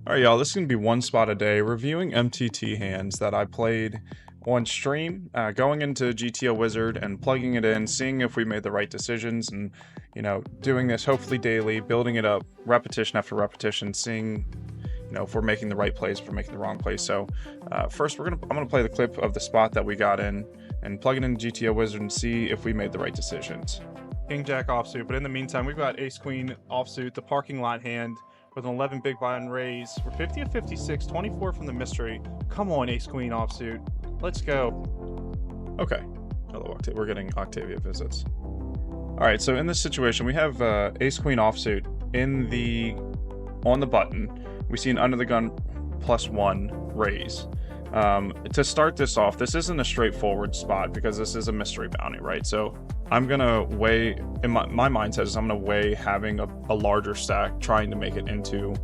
Alright, y'all, this is going to be one spot a day, reviewing MTT hands that I played on stream, going into GTO Wizard and plugging it in, seeing if we made the right decisions, and, doing this hopefully daily, building it up, repetition after repetition, seeing, if we're making the right plays, if we're making the wrong plays. So, first, I'm going to play the clip of the spot that we got in, and plug it into GTO Wizard and see if we made the right decisions. King Jack offsuit, but in the meantime, we've got Ace Queen offsuit, the parking lot hand, with an 11 big blind raise. We're 50 of 56, 24 from the mystery. Come on, Ace Queen offsuit. Let's go. Okay. Hello, We're getting Octavia visits. Alright, so in this situation, we have Ace Queen offsuit on the button. We see an under the gun +1 raise. To start this off, this isn't a straightforward spot because this is a mystery bounty, right? So I'm gonna weigh, in my mindset is I'm gonna weigh having a larger stack, trying to make it into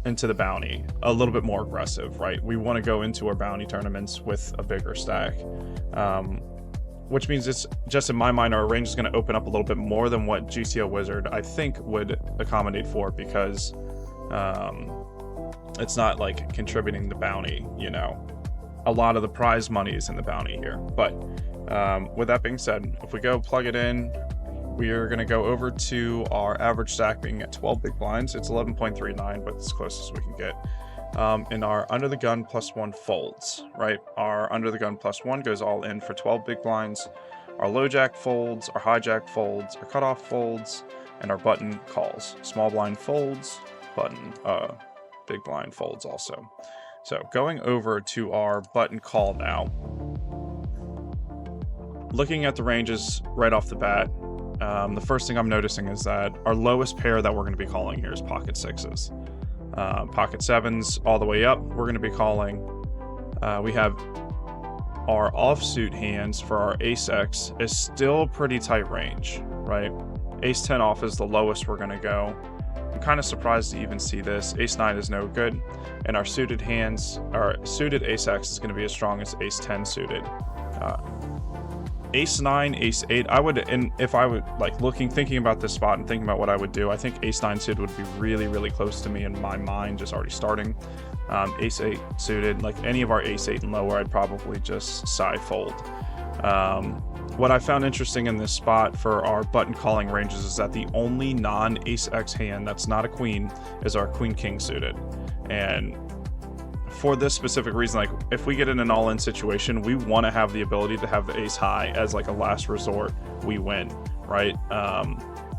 the bounty a little bit more aggressive, right? We want to go into our bounty tournaments with a bigger stack, which means it's just, in my mind, our range is going to open up a little bit more than what GTO Wizard I think would accommodate for, because it's not like contributing the bounty, a lot of the prize money is in the bounty here. But with that being said, if we go plug it in, we are going to go over to our average stack being at 12 big blinds. It's 11.39, but it's as close as we can get. In our under the gun +1 folds, right? Our under the gun +1 goes all in for 12 big blinds. Our low jack folds, our high jack folds, our cutoff folds, and our button calls. Small blind folds, button, big blind folds also. So going over to our button call now. Looking at the ranges right off the bat, the first thing I'm noticing is that our lowest pair that we're going to be calling here is pocket sixes. Pocket sevens all the way up, we're going to be calling. We have our offsuit hands for our ace X is still pretty tight range, right? Ace 10 off is the lowest we're going to go. I'm kind of surprised to even see this. Ace 9 is no good, and our suited hands, our suited ace X is going to be as strong as ace 10 suited. Ace 9, Ace 8, if I would, thinking about this spot and thinking about what I would do, I think Ace 9 suited would be really, really close to me in my mind, just already starting. Ace 8 suited, like any of our Ace 8 and lower, I'd probably just side fold. What I found interesting in this spot for our button calling ranges is that the only non-Ace X hand that's not a queen is our Queen King suited. And for this specific reason, like if we get in an all-in situation, we want to have the ability to have the ace high as like a last resort. We win, right?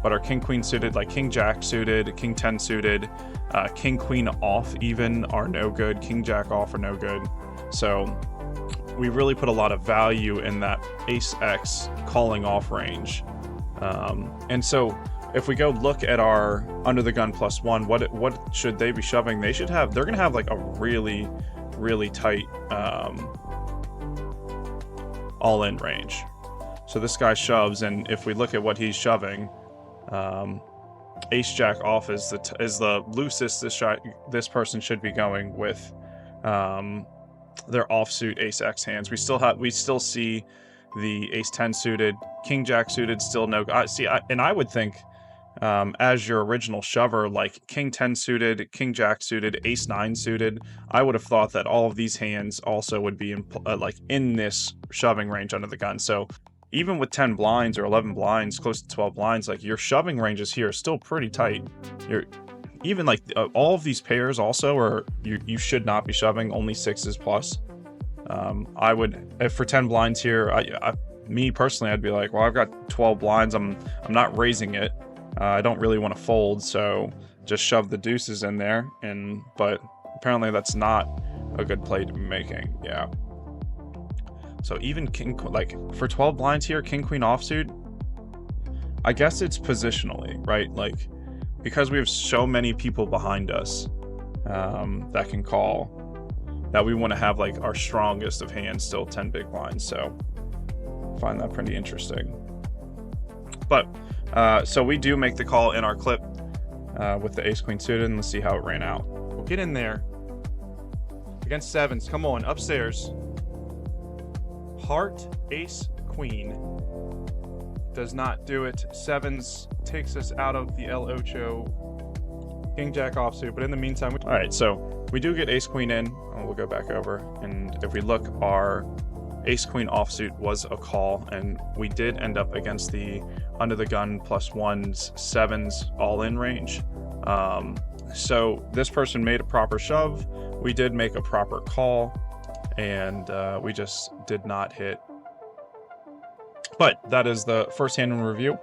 But our king queen suited, like king jack suited, king 10 suited, king queen off even are no good. King jack off are no good. So we really put a lot of value in that ace X calling off range. And so if we go look at our under the gun +1, what should they be shoving? They're gonna have like a really, really tight all-in range. So this guy shoves, and if we look at what he's shoving, ace jack off is the loosest this person should be going with their offsuit ace X hands. We still see the ace 10 suited, king jack suited, still no. I would think, as your original shover, like king 10 suited, king jack suited, ace 9 suited, I would have thought that all of these hands also would be in this shoving range under the gun. So even with 10 blinds or 11 blinds, close to 12 blinds, like your shoving ranges here are still pretty tight. Even like all of these pairs also are, you should not be shoving, only sixes plus. I would, if for 10 blinds here, me personally, I'd be like, well, I've got 12 blinds, I'm not raising it. I don't really want to fold, so just shove the deuces in there. But apparently that's not a good play to be making. Yeah. So even for 12 blinds here, king queen offsuit, I guess it's positionally, right? Like, because we have so many people behind us that can call, that we want to have like our strongest of hands still 10 big blinds. So I find that pretty interesting. But so we do make the call in our clip with the ace queen suited, and let's see how it ran out. We'll get in there against sevens. Come on, upstairs. Heart, ace, queen. Does not do it. Sevens takes us out of the El Ocho. King Jack offsuit, but in the meantime, All right, so we do get Ace Queen in. We'll go back over, and if we look, our Ace Queen offsuit was a call, and we did end up against the under the gun +1s, 7s all in range. So this person made a proper shove. We did make a proper call, and we just did not hit. But that is the first hand in review.